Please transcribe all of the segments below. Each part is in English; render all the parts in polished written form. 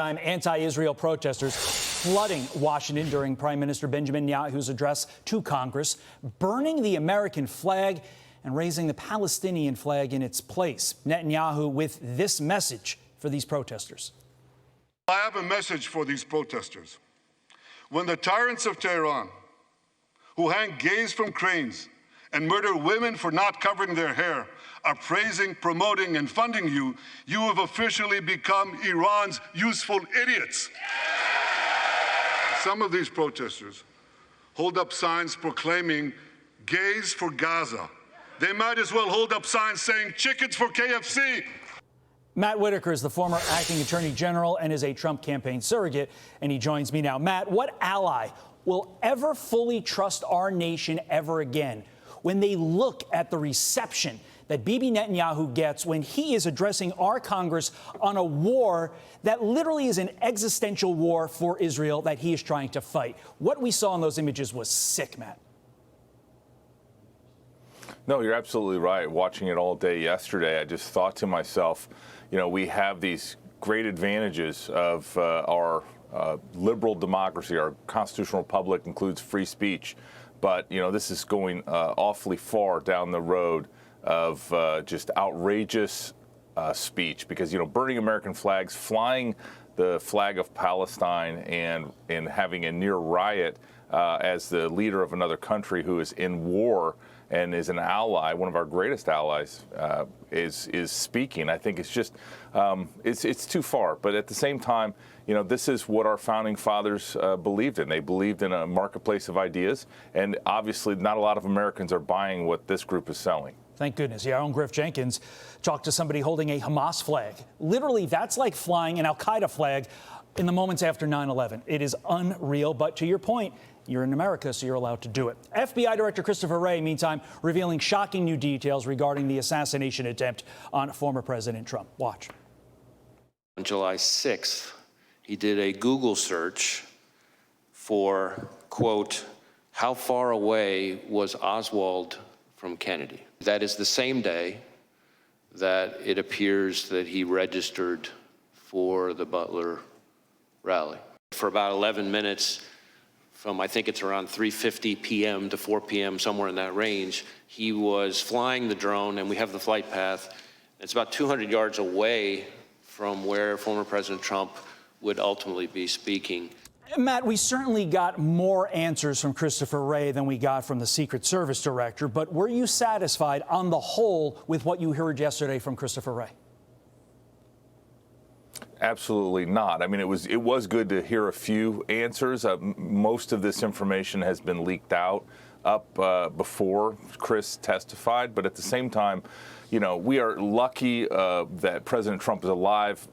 Anti-Israel protesters flooding Washington during Prime Minister Benjamin Netanyahu's address to Congress, burning the American flag and raising the Palestinian flag in its place. Netanyahu with this message for these protesters. I have a message for these protesters. When the tyrants of Tehran, who hang gays from cranes and murder women for not covering their hair, are praising, promoting, and funding you, you have officially become Iran's useful idiots. Some of these protesters hold up signs proclaiming gays for Gaza. They might as well hold up signs saying chickens for KFC. Matt Whitaker is the former acting attorney general and is a Trump campaign surrogate, and he joins me now. Matt, what ally will ever fully trust our nation ever again when they look at the reception that Bibi Netanyahu gets when he is addressing our Congress on a war that literally is an existential war for Israel that he is trying to fight? What we saw in those images was sick, Matt. No, you're absolutely right. Watching it all day yesterday, I just thought to myself, you know, we have these great advantages of our liberal democracy. Our constitutional republic includes free speech. But, you know, this is going awfully far down the road of just outrageous speech because, you know, burning American flags, flying the flag of Palestine and having a near riot as the leader of another country who is in war and is an ally, one of our greatest allies, is speaking. I think it's just it's too far. But at the same time, you know, this is what our founding fathers believed in. They believed in a marketplace of ideas, and obviously not a lot of Americans are buying what this group is selling. Thank goodness. Yeah, our own Griff Jenkins talked to somebody holding a Hamas flag. Literally, that's like flying an al-Qaeda flag in the moments after 9/11. It is unreal. But to your point, you're in America, so you're allowed to do it. FBI Director Wray, meantime, revealing shocking new details regarding the assassination attempt on former President Trump. Watch. On July 6th, he did a Google search for, quote, how far away was Oswald from Kennedy? That is the same day that it appears that he registered for the Butler rally. For about 11 minutes, from I think it's around 3:50 p.m. to 4 p.m., somewhere in that range, he was flying the drone, and we have the flight path. It's about 200 yards away from where former President Trump would ultimately be speaking. Matt, we certainly got more answers from Wray than we got from the Secret Service director, but were you satisfied on the whole with what you heard yesterday from Wray? Absolutely not. I mean, it was good to hear a few answers. Most of this information has been leaked out before Chris testified, but at the same time, you know, we are lucky that President Trump is alive.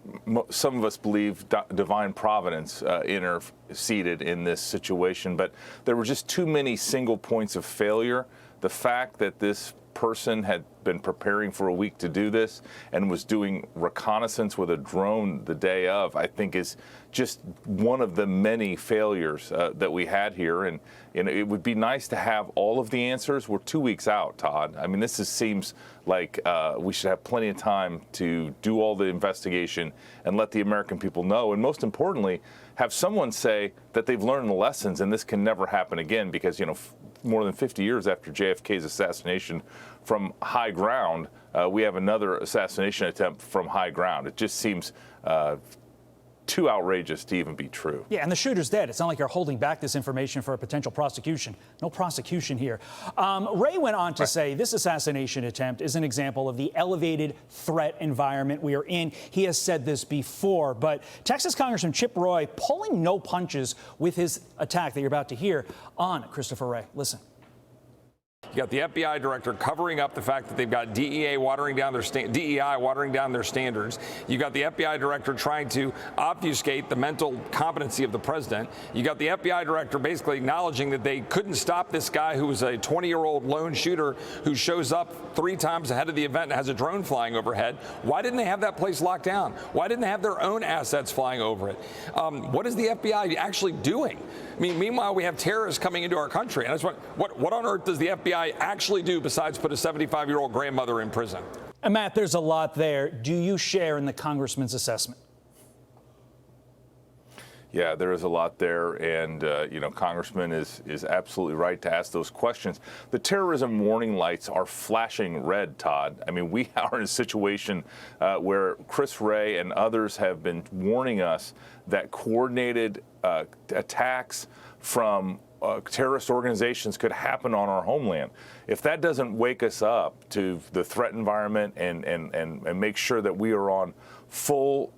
Some of us believe divine providence interceded in this situation, but there were just too many single points of failure. The fact that this person had been preparing for a week to do this and was doing reconnaissance with a drone the day of, I think is just one of the many failures that we had here. And it would be nice to have all of the answers. We're 2 weeks out, Todd. I mean, seems like we should have plenty of time to do all the investigation and let the American people know. And most importantly, have someone say that they've learned the lessons and this can never happen again because, you know, more than 50 years after JFK's assassination from high ground, we have another assassination attempt from high ground. It just seems too outrageous to even be true. Yeah, and the shooter's dead. It's not like you're holding back this information for a potential prosecution. No prosecution here. Wray went on to say this assassination attempt is an example of the elevated threat environment we are in. He has said this before, but Texas Congressman Chip Roy pulling no punches with his attack that you're about to hear on Wray. Listen. You got the FBI director covering up the fact that they've got DEI watering down their standards. You got the FBI director trying to obfuscate the mental competency of the president. You got the FBI director basically acknowledging that they couldn't stop this guy who was a 20-year-old lone shooter who shows up 3 times ahead of the event and has a drone flying overhead. Why didn't they have that place locked down? Why didn't they have their own assets flying over it? What is the FBI actually doing? I mean, meanwhile, we have terrorists coming into our country. And I just want, what on earth does the FBI actually do besides put a 75-year-old grandmother in prison? And Matt, there's a lot there. Do you share in the congressman's assessment? Yeah, there is a lot there, and Congressman is absolutely right to ask those questions. The terrorism warning lights are flashing red, Todd. I mean, we are in a situation where Chris Wray and others have been warning us that coordinated attacks from terrorist organizations could happen on our homeland. If that doesn't wake us up to the threat environment and make sure that we are on full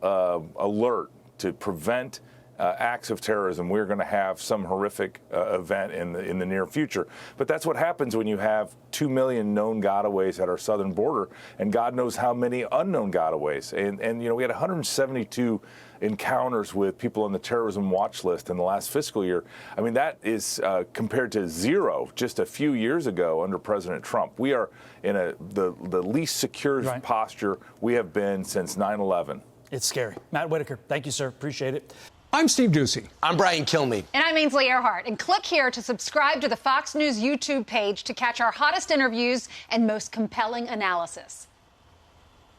alert to prevent acts of terrorism, we're going to have some horrific event in the near future. But that's what happens when you have 2 million known gotaways at our southern border, and God knows how many unknown gotaways. And we had 172 encounters with people on the terrorism watch list in the last fiscal year. I mean, that is compared to zero just a few years ago under President Trump. We are in the least secure posture we have been since 9/11. It's scary. Matt Whitaker, thank you, sir. Appreciate it. I'm Steve Ducey. I'm Brian Kilmeade. And I'm Ainsley Earhart. And click here to subscribe to the Fox News YouTube page to catch our hottest interviews and most compelling analysis.